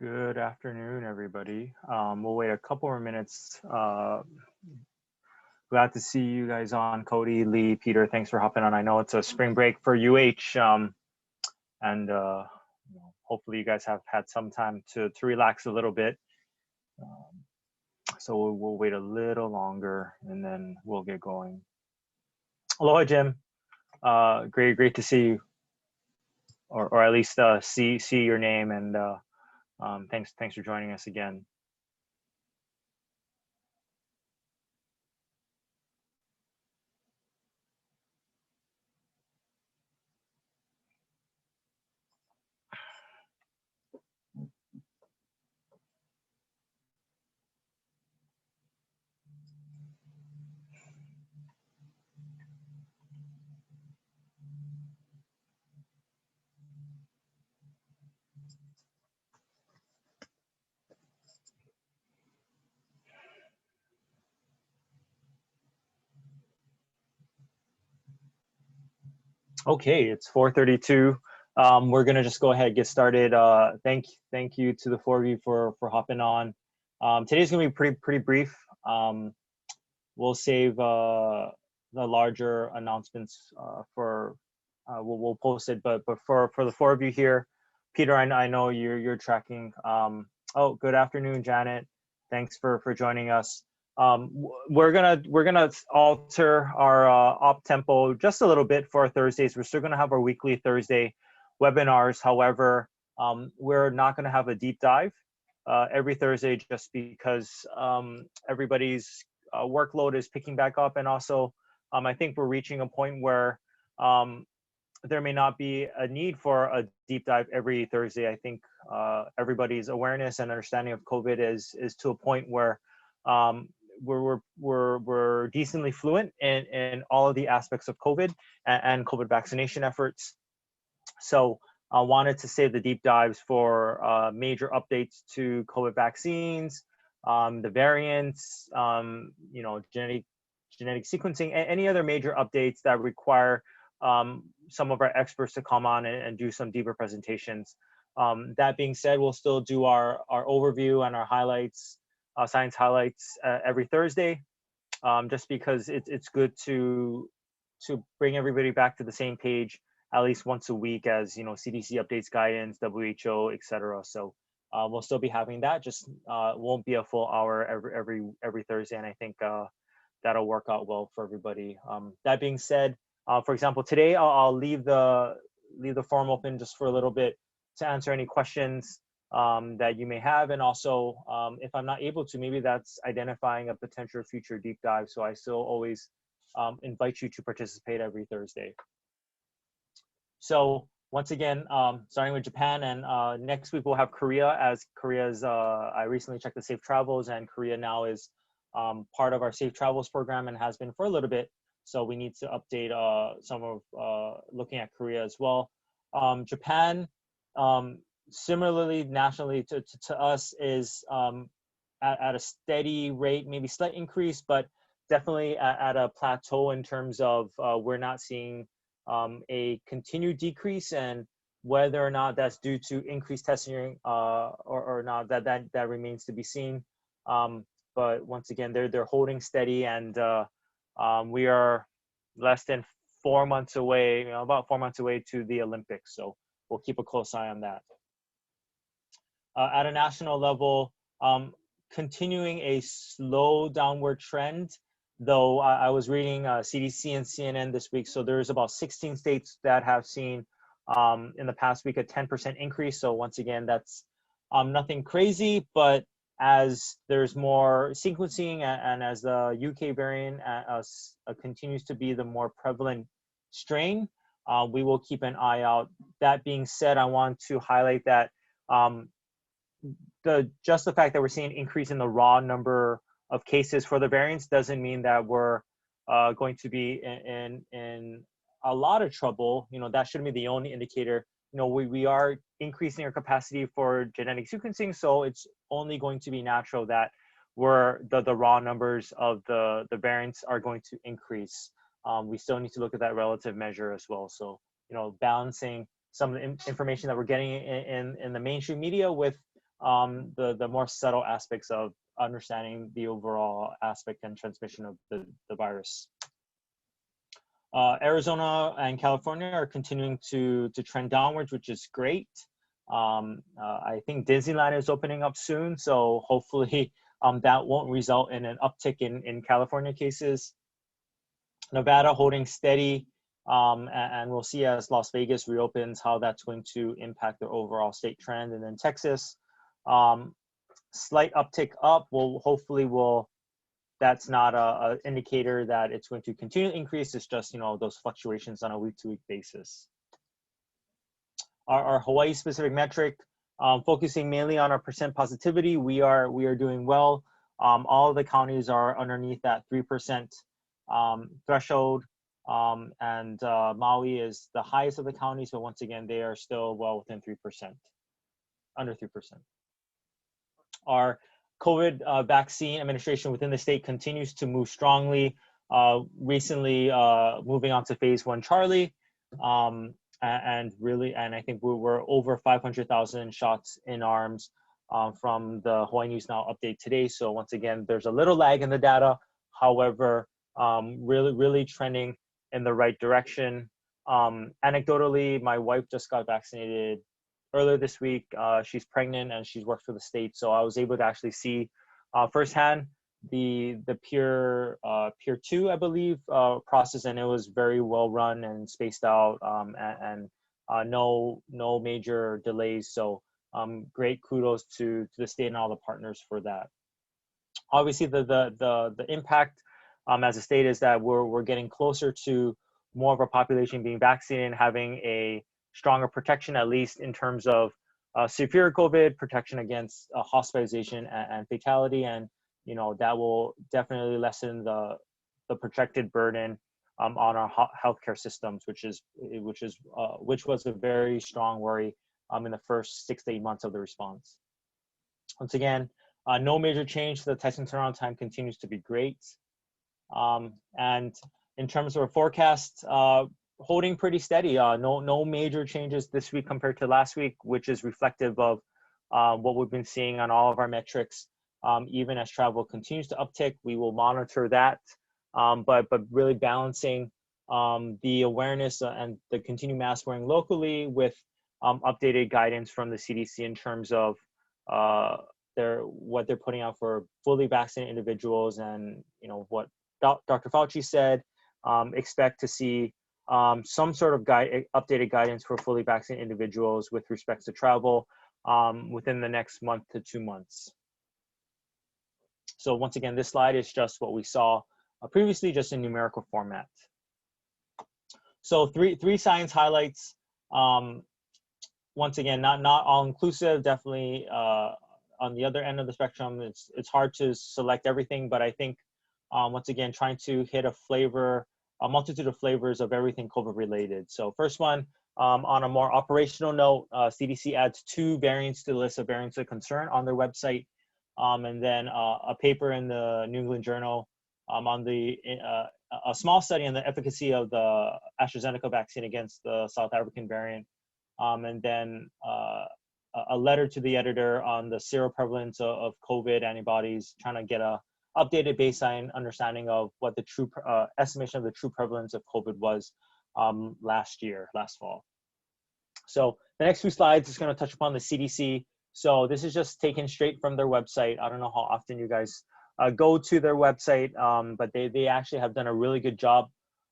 Good afternoon, everybody. We'll wait a couple more minutes. Glad to see you guys on. Cody, Lee, Peter, thanks for hopping on. I know it's a spring break for UH, and hopefully you guys have had some time to relax a little bit. So we'll wait a little longer and then we'll get going. Aloha, Jim. Great to see you, or at least see your name, and thanks for joining us again. Okay, it's 4:32. We're gonna just go ahead and get started. Thank you to the four of you for hopping on. Today's gonna be pretty brief. We'll save the larger announcements for we'll post it. But for the four of you here, Peter, I know you're tracking. Oh, good afternoon, Janet. Thanks for joining us. We're gonna alter our op tempo just a little bit for our Thursdays. We're still gonna have our weekly Thursday webinars. However, we're not gonna have a deep dive every Thursday, just because everybody's workload is picking back up, and also I think we're reaching a point where there may not be a need for a deep dive every Thursday. I think everybody's awareness and understanding of COVID is to a point where we're decently fluent in all of the aspects of COVID and COVID vaccination efforts. So I wanted to save the deep dives for major updates to COVID vaccines, the variants, genetic sequencing, and any other major updates that require some of our experts to come on and do some deeper presentations. That being said, we'll still do our overview and our highlights, science highlights every Thursday, just because it's good to bring everybody back to the same page at least once a week, as CDC updates guidance, WHO, etc. So we'll still be having that, just won't be a full hour every Thursday, and I think that'll work out well for everybody. That being said, for example, today I'll leave the forum open just for a little bit to answer any questions that you may have, and also if I'm not able to, maybe that's identifying a potential future deep dive. So I still always invite you to participate every Thursday. So once again, starting with Japan, and next week we'll have Korea, as Korea's, I recently checked the Safe Travels, and Korea now is part of our Safe Travels program and has been for a little bit. So we need to update some of looking at Korea as well. Japan, similarly, nationally to us, is at a steady rate, maybe slight increase, but definitely at a plateau in terms of we're not seeing a continued decrease, and whether or not that's due to increased testing or not, that remains to be seen. But once again, they're holding steady, and we are less than 4 months away, about 4 months away to the Olympics. So we'll keep a close eye on that. At a national level, continuing a slow downward trend, though I was reading CDC and CNN this week. So there's about 16 states that have seen in the past week a 10% increase. So once again, that's nothing crazy, but as there's more sequencing and as the UK variant continues to be the more prevalent strain, we will keep an eye out. That being said, I want to highlight that just the fact that we're seeing an increase in the raw number of cases for the variants doesn't mean that we're going to be in a lot of trouble. That shouldn't be the only indicator. We are increasing our capacity for genetic sequencing, so it's only going to be natural that the raw numbers of the variants are going to increase. We still need to look at that relative measure as well. So, balancing some of the information that we're getting in the mainstream media with the more subtle aspects of understanding the overall aspect and transmission of the virus. Arizona and California are continuing to trend downwards, which is great. I think Disneyland is opening up soon, so hopefully that won't result in an uptick in California cases. Nevada holding steady, and we'll see as Las Vegas reopens how that's going to impact the overall state trend. And then Texas, slight uptick up. That's not a indicator that it's going to continue to increase. It's just those fluctuations on a week-to-week basis. Our Hawaii specific metric, focusing mainly on our percent positivity, we are doing well. All of the counties are underneath that 3% threshold, and Maui is the highest of the counties, but once again they are still well within 3%, under 3%. Our COVID vaccine administration within the state continues to move strongly. Recently, moving on to phase 1 Charlie, and I think we're over 500,000 shots in arms from the Hawaii News Now update today. So once again, there's a little lag in the data. However, really trending in the right direction. Anecdotally, my wife just got vaccinated earlier this week. She's pregnant and she's worked for the state, so I was able to actually see firsthand the peer 2, I believe, process, and it was very well run and spaced out, and no major delays. So great kudos to the state and all the partners for that. Obviously, the impact as a state is that we're getting closer to more of our population being vaccinated and having a stronger protection, at least in terms of severe COVID, protection against hospitalization and fatality, and that will definitely lessen the projected burden on our healthcare systems, which was a very strong worry in the first 6 to 8 months of the response. Once again, no major change. The testing turnaround time continues to be great, and in terms of our forecast, holding pretty steady. No major changes this week compared to last week, which is reflective of what we've been seeing on all of our metrics. Even as travel continues to uptick, we will monitor that, but really balancing the awareness and the continued mask wearing locally with updated guidance from the CDC in terms of what they're putting out for fully vaccinated individuals, and what Dr. Fauci said. Expect to see some sort of updated guidance for fully vaccinated individuals with respect to travel within the next month to 2 months. So once again, this slide is just what we saw previously, just in numerical format. So three science highlights. Once again, not all inclusive. Definitely on the other end of the spectrum, it's hard to select everything. But I think once again, trying to hit a multitude of flavors of everything COVID related. So first one, on a more operational note, CDC adds 2 variants to the list of variants of concern on their website, and then a paper in the New England Journal on a small study on the efficacy of the Astrazeneca vaccine against the South African variant, and then a letter to the editor on the seroprevalence of COVID antibodies, trying to get a updated baseline understanding of what the true estimation of the true prevalence of COVID was last fall. So the next few slides is going to touch upon the CDC. So this is just taken straight from their website. I don't know how often you guys go to their website, but they actually have done a really good job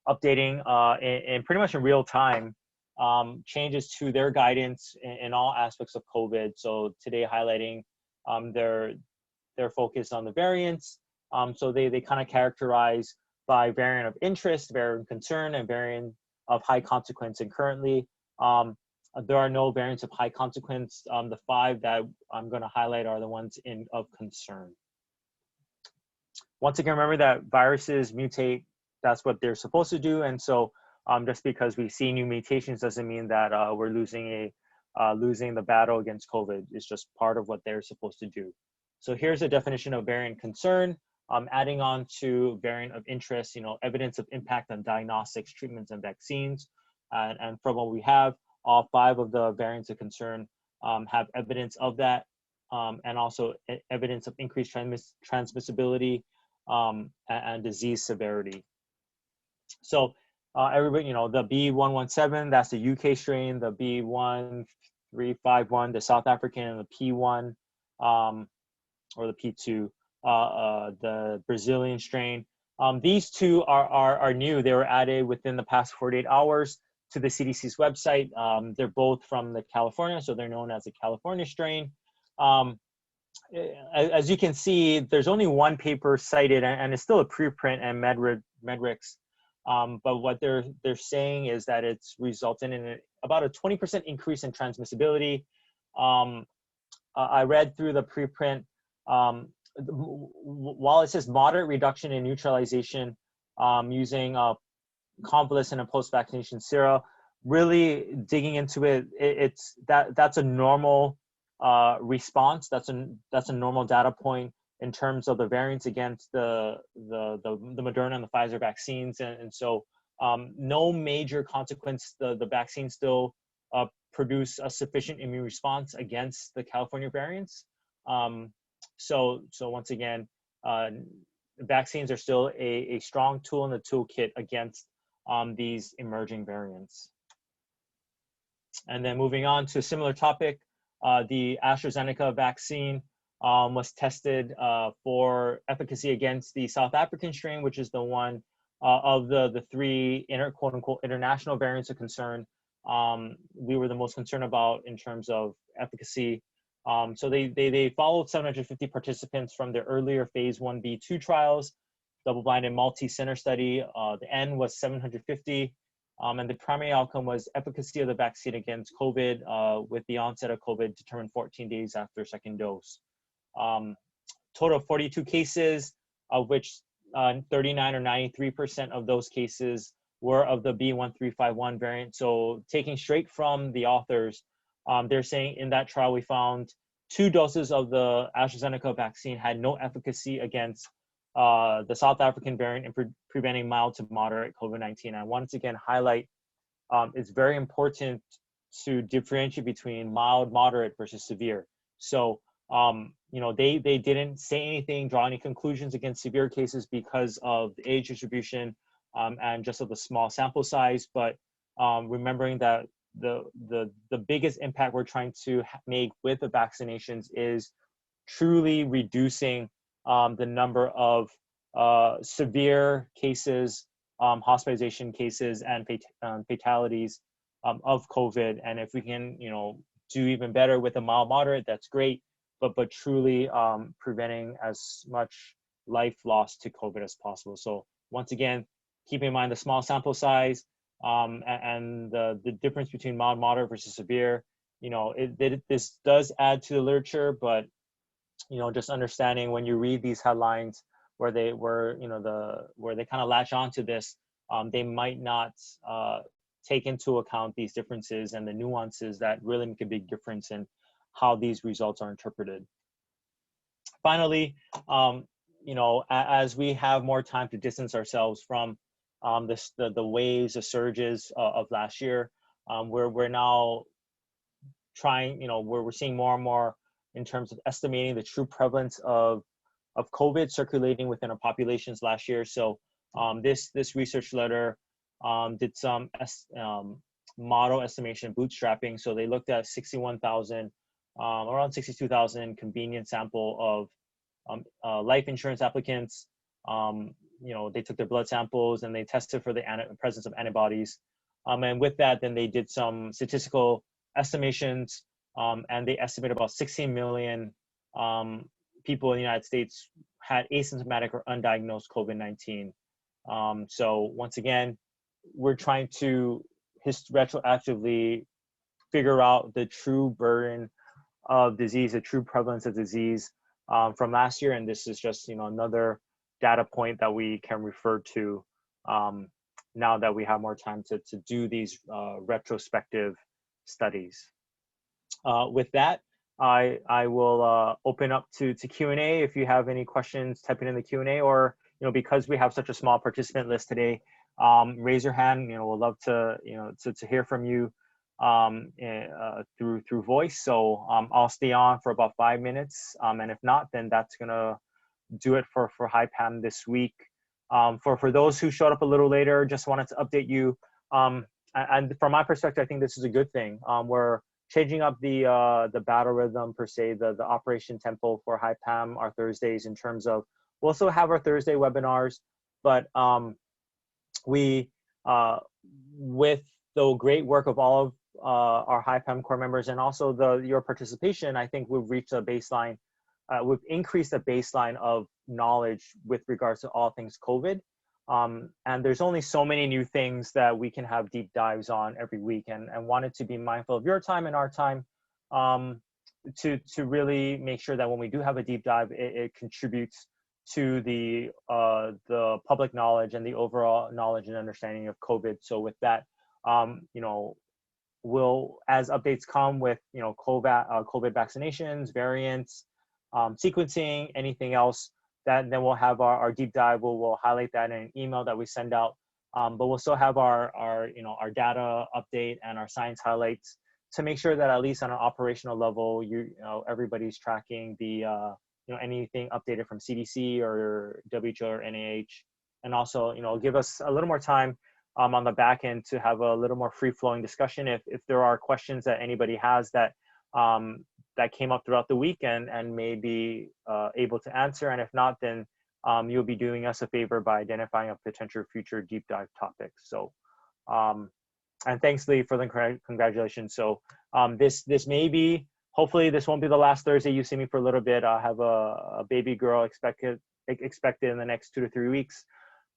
updating in pretty much in real time changes to their guidance in all aspects of COVID. So today highlighting their focus on the variants. So they kind of characterize by variant of interest, variant of concern, and variant of high consequence. And currently, there are no variants of high consequence. The 5 that I'm going to highlight are the ones of concern. Once again, remember that viruses mutate. That's what they're supposed to do. And so just because we see new mutations doesn't mean that we're losing the battle against COVID. It's just part of what they're supposed to do. So here's a definition of variant concern. Adding on to variant of interest, evidence of impact on diagnostics, treatments, and vaccines. And from what we have, all 5 of the variants of concern have evidence of that, and also evidence of increased transmissibility and disease severity. So everybody, the B117, that's the UK strain, the B1351, the South African, and the P1, or the P2, the Brazilian strain. These 2 are new. They were added within the past 48 hours to the CDC's website. They're both from the California, so they're known as the California strain. As you can see, there's only 1 paper cited, and it's still a preprint and Medrix. But what they're saying is that it's resulting in about a 20% increase in transmissibility. I read through the preprint. While it says moderate reduction in neutralization using convalescent and post-vaccination sera, really digging into it, that's a normal response. That's a normal data point in terms of the variants against the Moderna and the Pfizer vaccines, and so no major consequence. The vaccine still produce a sufficient immune response against the California variants. So once again, vaccines are still a strong tool in the toolkit against these emerging variants. And then moving on to a similar topic, the Astrazeneca vaccine was tested for efficacy against the South African strain, which is the one of the 3 quote unquote international variants of concern we were the most concerned about in terms of efficacy. So they followed 750 participants from their earlier phase 1b/2 trials, double-blinded multi-center study. The N was 750, and the primary outcome was efficacy of the vaccine against COVID with the onset of COVID determined 14 days after second dose. Total of 42 cases, of which 39 or 93% of those cases were of the B1351 variant. So taking straight from the authors, they're saying in that trial we found 2 doses of the AstraZeneca vaccine had no efficacy against the South African variant in preventing mild to moderate COVID-19. And once again, highlight it's very important to differentiate between mild, moderate versus severe. So they didn't say anything, draw any conclusions against severe cases because of the age distribution and just of the small sample size. But remembering that the biggest impact we're trying to make with the vaccinations is truly reducing the number of severe cases, hospitalization cases, and fatalities of COVID. And if we can, do even better with a mild moderate, that's great. But truly preventing as much life loss to COVID as possible. So once again, keep in mind the small sample size, and the difference between mild, moderate versus severe. This does add to the literature, but just understanding when you read these headlines where they kind of latch onto this, they might not take into account these differences and the nuances that really make a big difference in how these results are interpreted. Finally, as we have more time to distance ourselves from the waves, the surges of last year, we're now trying, we're seeing more and more in terms of estimating the true prevalence of COVID circulating within our populations last year. So this research letter did some model estimation bootstrapping. So they looked at 61,000, around 62,000 convenient sample of life insurance applicants. They took their blood samples and they tested for the presence of antibodies. And with that, then they did some statistical estimations, and they estimate about 16 million people in the United States had asymptomatic or undiagnosed COVID-19. So once again, we're trying to retroactively figure out the true burden of disease, the true prevalence of disease from last year. And this is just, another data point that we can refer to now that we have more time to do these retrospective studies. With that, I will open up to Q&A. If you have any questions, type it in the Q&A, or because we have such a small participant list today, raise your hand. We'll love to to hear from you through voice. So I'll stay on for about 5 minutes, and if not, then that's gonna do it for HiPAM this week. For those who showed up a little later, just wanted to update you. And from my perspective, I think this is a good thing. We're changing up the battle rhythm per se, the operation tempo for HiPAM, our Thursdays, in terms of we'll also have our Thursday webinars, but we with the great work of all of our HiPAM core members and also your participation, I think we've reached a baseline. We've increased the baseline of knowledge with regards to all things COVID. And there's only so many new things that we can have deep dives on every week, and wanted to be mindful of your time and our time to really make sure that when we do have a deep dive, it contributes to the public knowledge and the overall knowledge and understanding of COVID. So with that, we'll, as updates come with COVID vaccinations, variants, sequencing, anything else, that then we'll have our deep dive. We'll highlight that in an email that we send out. But we'll still have our data update and our science highlights to make sure that at least on an operational level, everybody's tracking the anything updated from CDC or WHO or NIH, and also give us a little more time on the back end to have a little more free-flowing discussion if there are questions that anybody has that came up throughout the week and may be able to answer. And if not, then you'll be doing us a favor by identifying a potential future deep dive topic. So, and thanks, Lee, for the congratulations. So this may be, hopefully this won't be the last Thursday you see me for a little bit. I have a baby girl expected in the next 2 to 3 weeks.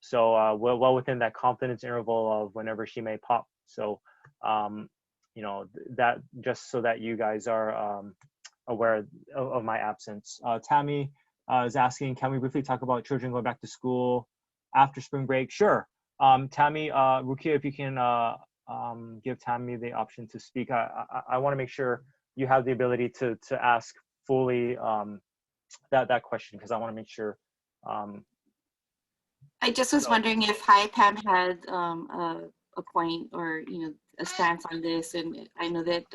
So well within that confidence interval of whenever she may pop. So, that just so that you guys are aware of my absence. Tammy is asking, can we briefly talk about children going back to school after spring break? Sure. Tammy, Rukia, if you can give Tammy the option to speak. I want to make sure you have the ability to ask fully that question, because I want to make sure. I just was wondering if HiPAM had a point or a stance on this, and I know that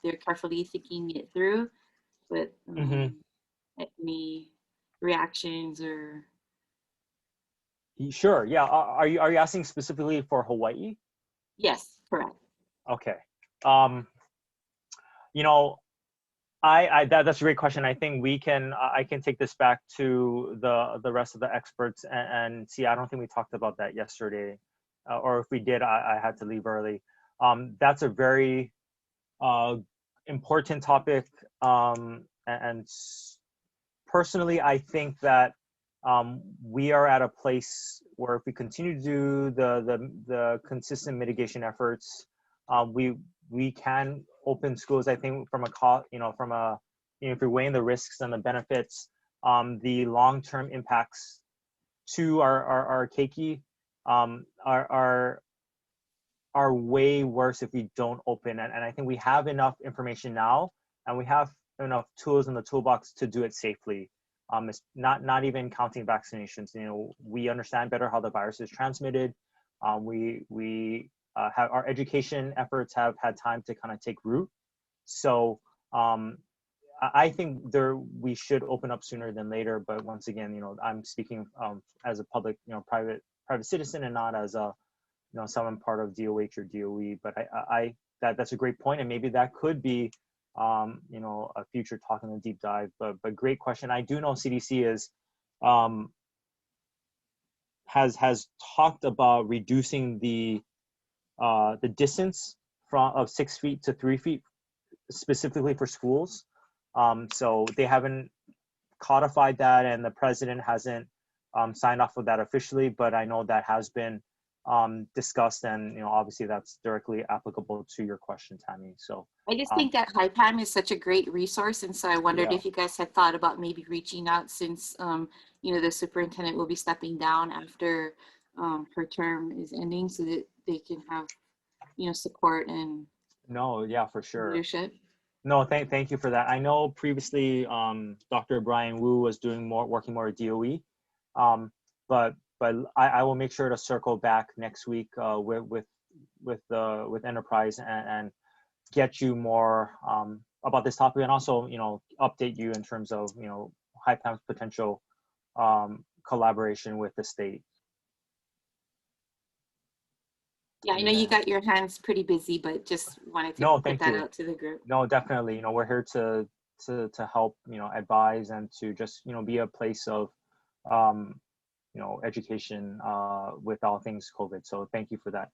they're carefully thinking it through, but any reactions or? Sure. Yeah. Are you asking specifically for Hawaii? Yes, correct. Okay. That's a great question. I think I can take this back to the rest of the experts and see. I don't think we talked about that yesterday, or if we did, I had to leave early. That's a very important topic, and personally, I think that we are at a place where if we continue to do the consistent mitigation efforts, we can open schools. I think from a cost, from a, if you're weighing the risks and the benefits, the long-term impacts to our keiki are way worse if we don't open. And I think we have enough information now, and we have enough tools in the toolbox to do it safely. It's not even counting vaccinations. We understand better how the virus is transmitted. We have our education efforts have had time to kind of take root. So I think we should open up sooner than later. But once again, I'm speaking as a public, private citizen, and not as a someone part of DOH or DOE. But that's a great point, and maybe that could be a future talk in the deep dive. But great question. I do know CDC is has talked about reducing the distance of 6 feet to 3 feet, specifically for schools. So they haven't codified that, and the president hasn't signed off with that officially, but I know that has been discussed, and obviously that's directly applicable to your question, Tammy. So I just think that HiPAM is such a great resource, and so I wondered if you guys had thought about maybe reaching out, since the superintendent will be stepping down after her term is ending, so that they can have support and for sure leadership. No, thank you for that. I know previously Dr. Brian Wu was working more at DOE, but I will make sure to circle back next week with Enterprise and get you more about this topic, and also update you in terms of HiPAM's potential collaboration with the state. Yeah, I know you got your hands pretty busy, but just wanted to put that out to the group. No, definitely. We're here to help, advise, and to just, be a place of, education with all things COVID. So thank you for that.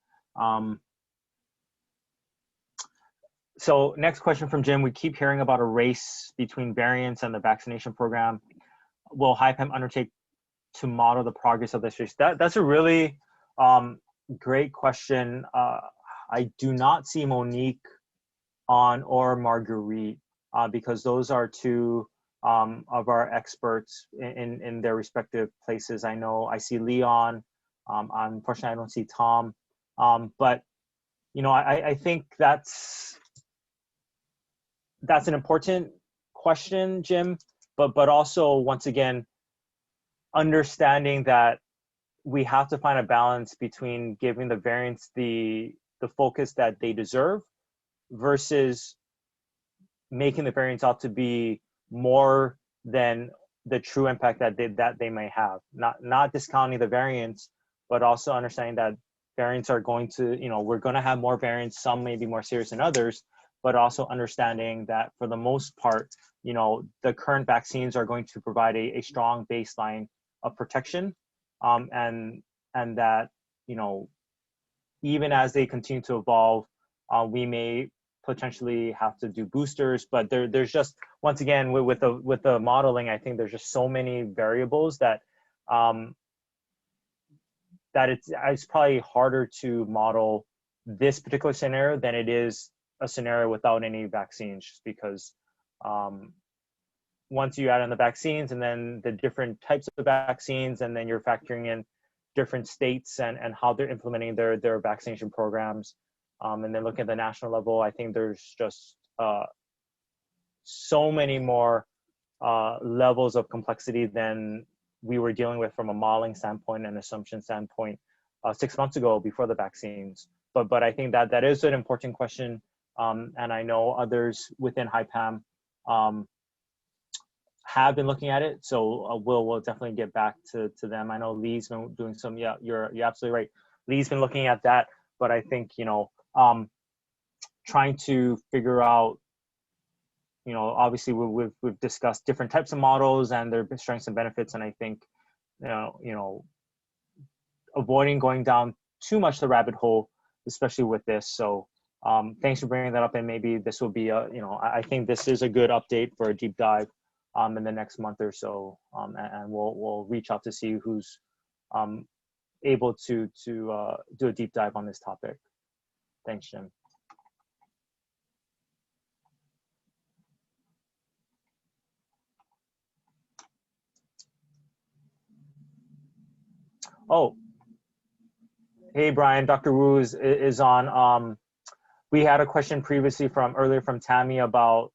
So next question from Jim. We keep hearing about a race between variants and the vaccination program. Will HiPAM undertake to model the progress of this race? That's a really great question. I do not see Monique or Marguerite because those are two of our experts in their respective places. I see Leon. Unfortunately, I don't see Tom. But I think that's an important question, Jim. But also, once again, understanding that we have to find a balance between giving the variants the focus that they deserve versus making the variants out to be more than the true impact that they may have. Not discounting the variants, but also understanding that variants are going to, we're going to have more variants. Some may be more serious than others, but also understanding that for the most part, the current vaccines are going to provide a strong baseline of protection. And that, even as they continue to evolve, we may potentially have to do boosters, but there's just, once again, with the modeling, I think there's just so many variables that it's probably harder to model this particular scenario than it is a scenario without any vaccines, just because once you add in the vaccines and then the different types of vaccines, and then you're factoring in different states and how they're implementing their vaccination programs, and then looking at the national level, I think there's just so many more levels of complexity than we were dealing with from a modeling standpoint and assumption standpoint 6 months ago before the vaccines. But I think that is an important question, and I know others within HiPAM have been looking at it, so we'll definitely get back to them. I know Lee's been doing some. Yeah, you're absolutely right. Lee's been looking at that, but I think trying to figure out, obviously we've discussed different types of models and their strengths and benefits, and I think avoiding going down too much the rabbit hole, especially with this. So thanks for bringing that up, and maybe this will be I think this is a good update for a deep dive in the next month or so, and we'll reach out to see who's able to do a deep dive on this topic. Thanks, Jim. Oh, hey, Brian, Dr. Wu is on. We had a question previously earlier from Tammy about,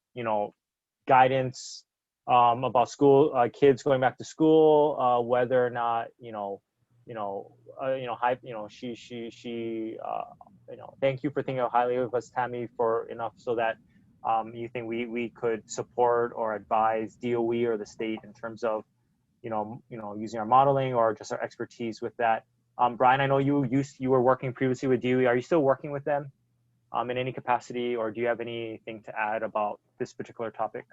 guidance about school, kids going back to school, whether or not, thank you for thinking highly of us, Tammy, for enough so that you think we could support or advise DOE or the state in terms of, using our modeling or just our expertise with that. Brian, I know you were working previously with DOE. Are you still working with them in any capacity, or do you have anything to add about this particular topic?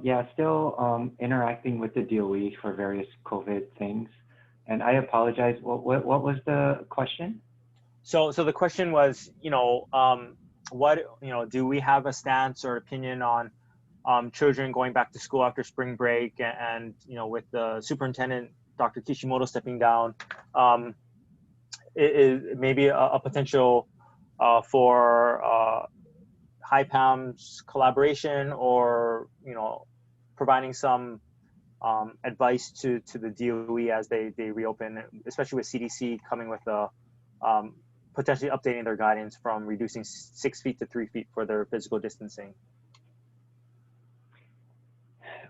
Yeah, still interacting with the DOE for various COVID things. And I apologize, what was the question? So the question was, do we have a stance or opinion on children going back to school after spring break, and with the superintendent, Dr. Kishimoto, stepping down, is maybe a potential for HiPAM's collaboration, or providing some advice to the DOE as they reopen, especially with CDC coming with a potentially updating their guidance from reducing 6 feet to 3 feet for their physical distancing.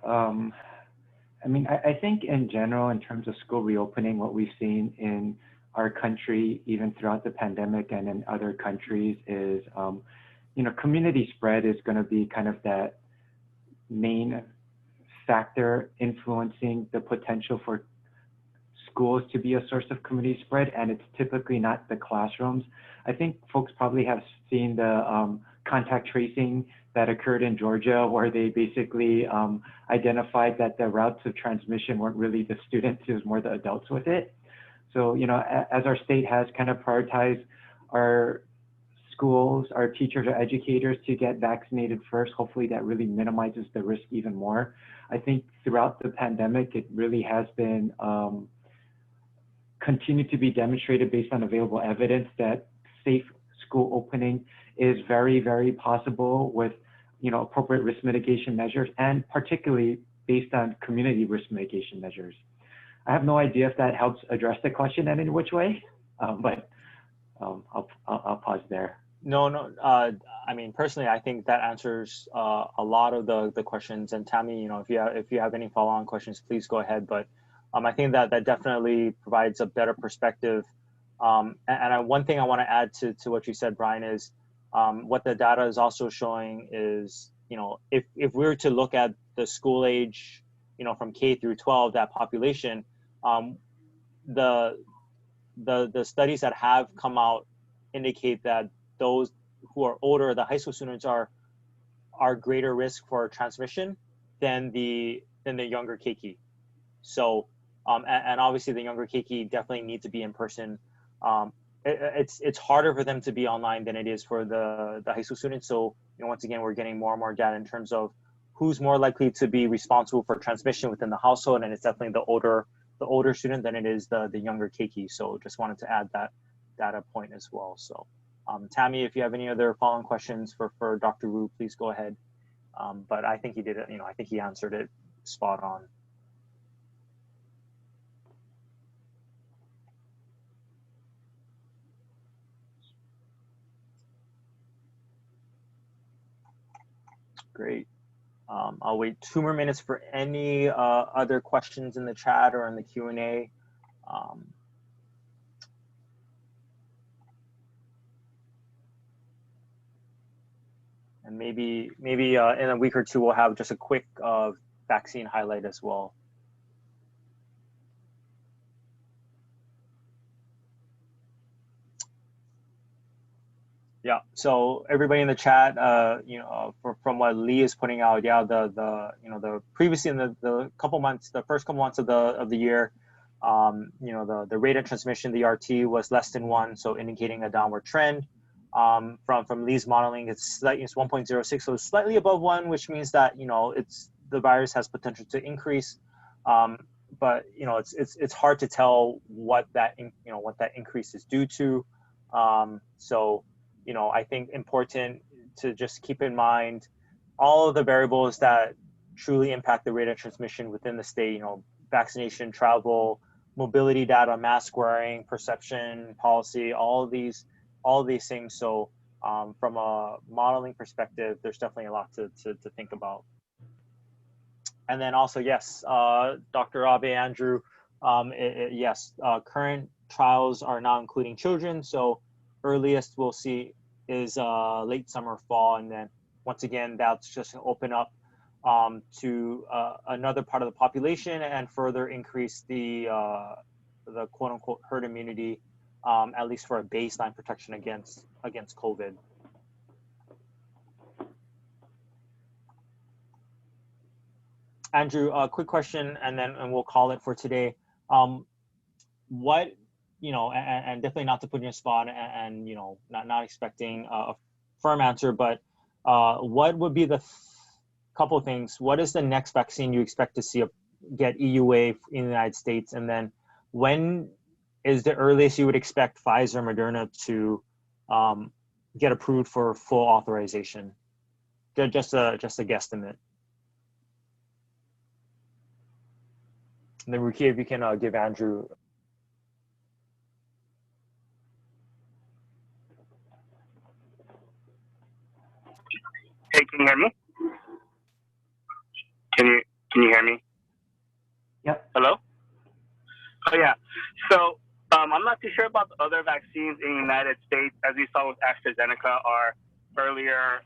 I mean, I think in general, in terms of school reopening, what we've seen in our country, even throughout the pandemic and in other countries, is, community spread is going to be kind of that main factor influencing the potential for schools to be a source of community spread, and it's typically not the classrooms. I think folks probably have seen the contact tracing that occurred in Georgia, where they basically identified that the routes of transmission weren't really the students, it was more the adults with it. So, as our state has kind of prioritized our schools, our teachers, our educators to get vaccinated first, hopefully that really minimizes the risk even more. I think throughout the pandemic, it really has been continued to be demonstrated based on available evidence that safe school opening is very, very possible with, appropriate risk mitigation measures, and particularly based on community risk mitigation measures. I have no idea if that helps address the question in any which way, but I'll pause there. No. I mean, personally, I think that answers a lot of the questions. And Tammy, if you have any follow-on questions, please go ahead. But I think that definitely provides a better perspective. One thing I want to add to what you said, Brian, is what the data is also showing is, if we were to look at the school age, from K through 12, that population, the studies that have come out indicate that those who are older, the high school students, are greater risk for transmission than the younger keiki. So, and obviously the younger keiki definitely need to be in person. It's harder for them to be online than it is for the high school students. So, once again, we're getting more and more data in terms of who's more likely to be responsible for transmission within the household, and it's definitely the older student than it is the younger keiki. So, just wanted to add that data point as well. So, Tammy, if you have any other follow-on questions for Dr. Wu, please go ahead. But I think he did it. I think he answered it spot on. Great. I'll wait 2 more minutes for any other questions in the chat or in the Q&A. And maybe in a week or two, we'll have just a quick vaccine highlight as well. Yeah. So everybody in the chat, from what Lee is putting out, yeah, the previously in the first couple months of the year, the rate of transmission, the RT, was less than 1, so indicating a downward trend. From Lee's modeling, it's 1.06, so it's slightly above 1, which means that it's the virus has potential to increase, but it's hard to tell what that increase is due to. So I think important to just keep in mind all of the variables that truly impact the rate of transmission within the state. Vaccination, travel, mobility data, mask wearing, perception, policy, all of these things. So from a modeling perspective, there's definitely a lot to think about. And then also, yes, Dr. Abe, Andrew, yes, current trials are now including children. So earliest we'll see is late summer, fall. And then once again, that's just going to open up to another part of the population and further increase the quote unquote herd immunity, at least for a baseline protection against COVID. Andrew, a quick question, and we'll call it for today. What, and definitely not to put you in a spot, and not expecting a firm answer, but what would be the couple of things? What is the next vaccine you expect to see get EUA in the United States, and then when is the earliest you would expect Pfizer, Moderna to get approved for full authorization? Just a guesstimate. And then Ruki, if you can give Andrew. Hey, can you hear me? Can you hear me? Yep. Hello? Oh yeah. So I'm not too sure about the other vaccines in the United States. As we saw with Astrazeneca or earlier,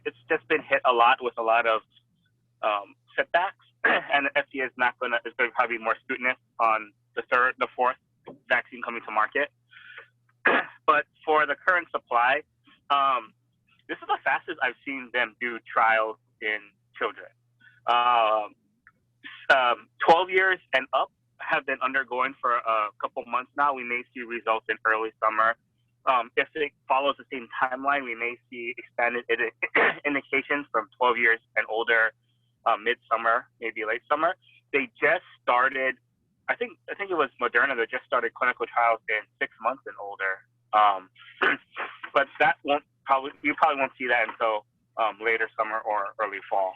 it's just been hit a lot with a lot of setbacks. And the FDA is going to probably be more scrutinous on the fourth vaccine coming to market. But for the current supply, this is the fastest I've seen them do trials in children. 12 years and up have been undergoing for a couple months now. We may see results in early summer. If it follows the same timeline, we may see expanded indications from 12 years and older mid-summer, maybe late summer. They just started, I think it was Moderna that just started clinical trials in 6 months and older. But you probably won't see that until later summer or early fall.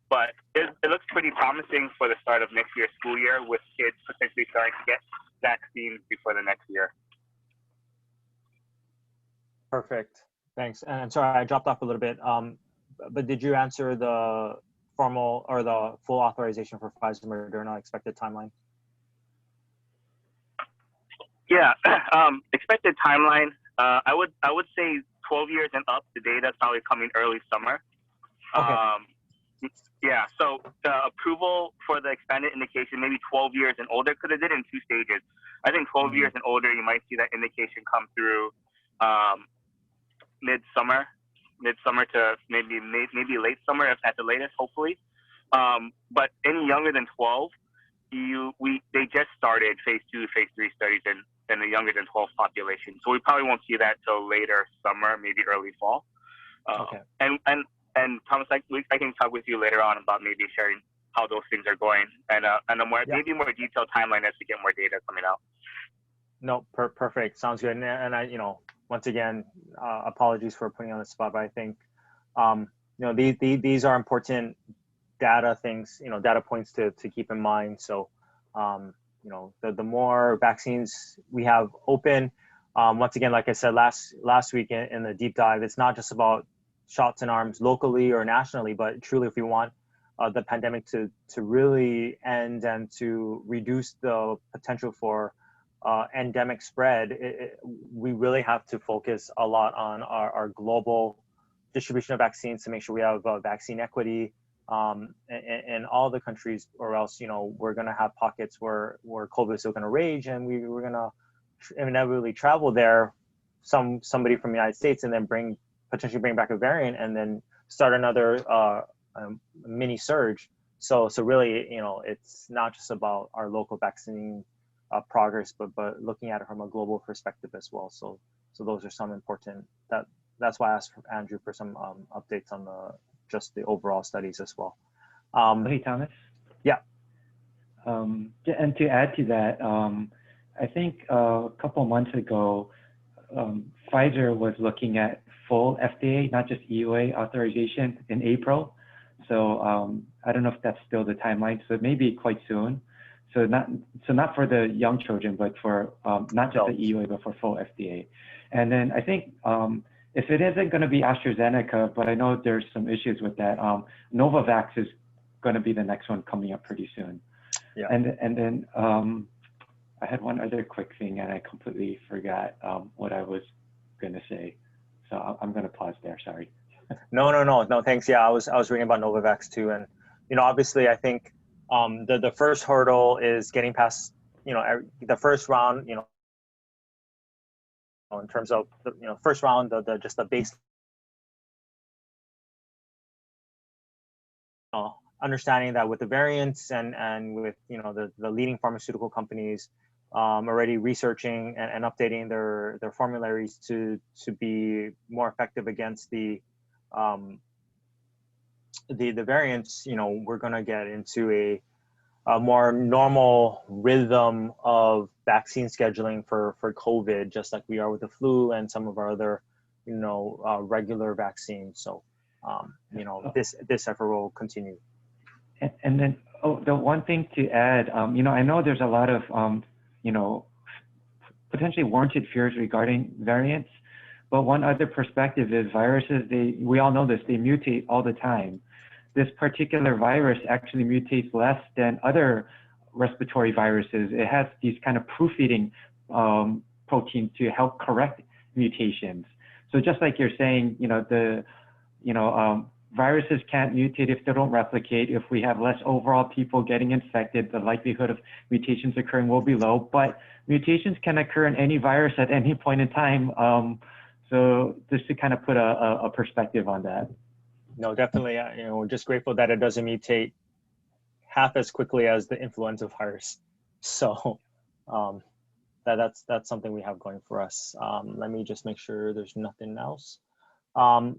But it looks pretty promising for the start of next year's school year, with kids potentially starting to get vaccines before the next year. Perfect. Thanks. And I'm sorry, I dropped off a little bit. But did you answer the formal or the full authorization for Pfizer Moderna expected timeline? Yeah, expected timeline. I would say 12 years and up. The data is probably coming early summer. Okay. Yeah. So the approval for the expanded indication, maybe 12 years and older, because it did in 2 stages. I think 12 years and older, you might see that indication come through mid-summer to maybe late summer at the latest, hopefully. But any younger than 12, they just started phase 2, phase 3 studies in the younger than 12 population. So we probably won't see that till later summer, maybe early fall. Okay. And Thomas, I can talk with you later on about maybe sharing how those things are going and maybe more detailed timeline as we get more data coming out. No, perfect. Sounds good. And I, once again, apologies for putting you on the spot, but I think, these are important data things, data points to keep in mind. So, the more vaccines we have open, once again, like I said last week in the deep dive, it's not just about shots in arms locally or nationally, but truly, if we want the pandemic to really end and to reduce the potential for endemic spread, we really have to focus a lot on our global distribution of vaccines to make sure we have vaccine equity in all the countries, or else we're going to have pockets where COVID is still going to rage, and we're going to inevitably travel there, somebody from the United States, and then potentially bring back a variant, and then start another mini surge. So really, it's not just about our local vaccine progress, but looking at it from a global perspective as well. So those are some important. That's why I asked Andrew for some updates on just the overall studies as well. Hey, Thomas. Yeah. And to add to that, I think a couple months ago, Pfizer was looking at full FDA, not just EUA authorization in April. So I don't know if that's still the timeline. So maybe quite soon. So not for the young children, but for not just the EUA, but for full FDA. And then I think if it isn't going to be AstraZeneca, but I know there's some issues with that, Novavax is going to be the next one coming up pretty soon. Yeah. And then I had one other quick thing and I completely forgot what I was going to say. So I'm going to pause there. Sorry. No, thanks. Yeah, I was reading about Novavax too. And, obviously I think the first hurdle is getting past, the first round, in terms of the, first round, just the base, understanding that with the variants and with, the leading pharmaceutical companies already researching and updating their formularies to be more effective against the variants, we're going to get into a more normal rhythm of vaccine scheduling for COVID, just like we are with the flu and some of our other, regular vaccines. So, this effort will continue. And then the one thing to add, I know there's a lot of, potentially warranted fears regarding variants, but one other perspective is viruses, we all know this, they mutate all the time. This particular virus actually mutates less than other respiratory viruses. It has these kind of proof-feeding proteins to help correct mutations. So just like you're saying, viruses can't mutate if they don't replicate. If we have less overall people getting infected, the likelihood of mutations occurring will be low, but mutations can occur in any virus at any point in time. So just to kind of put a perspective on that. No, definitely. We're just grateful that it doesn't mutate half as quickly as the influenza virus. So that's something we have going for us. Let me just make sure there's nothing else. I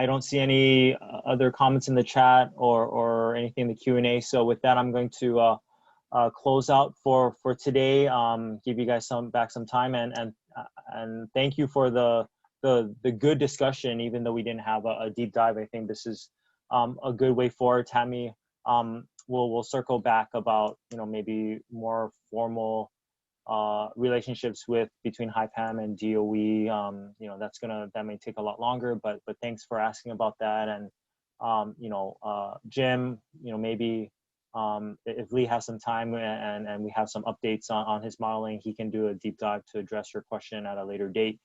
don't see any other comments in the chat or anything in the Q&A. So with that, I'm going to close out for today. Give you guys some time and thank you for the good discussion. Even though we didn't have a deep dive, I think this is a good way forward. Tammy, we'll circle back about maybe more formal relationships between HiPAM and DOE. That may take a lot longer, but thanks for asking about that. And Jim, maybe if Lee has some time and we have some updates on his modeling, he can do a deep dive to address your question at a later date.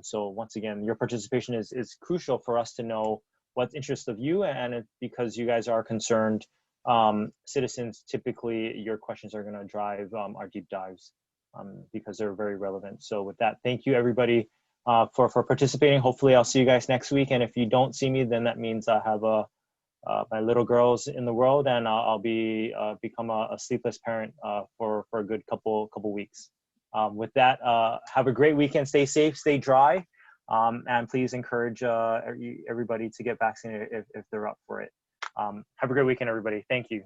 So once again, your participation is crucial for us to know what's interest of you, and because you guys are concerned citizens, typically your questions are going to drive our deep dives because they're very relevant. So with that, thank you everybody for participating. Hopefully I'll see you guys next week, and if you don't see me, then that means I have my little girls in the world, and I'll be become a sleepless parent for a good couple weeks. With that, have a great weekend. Stay safe, stay dry, and please encourage everybody to get vaccinated if they're up for it. Have a great weekend, everybody. Thank you.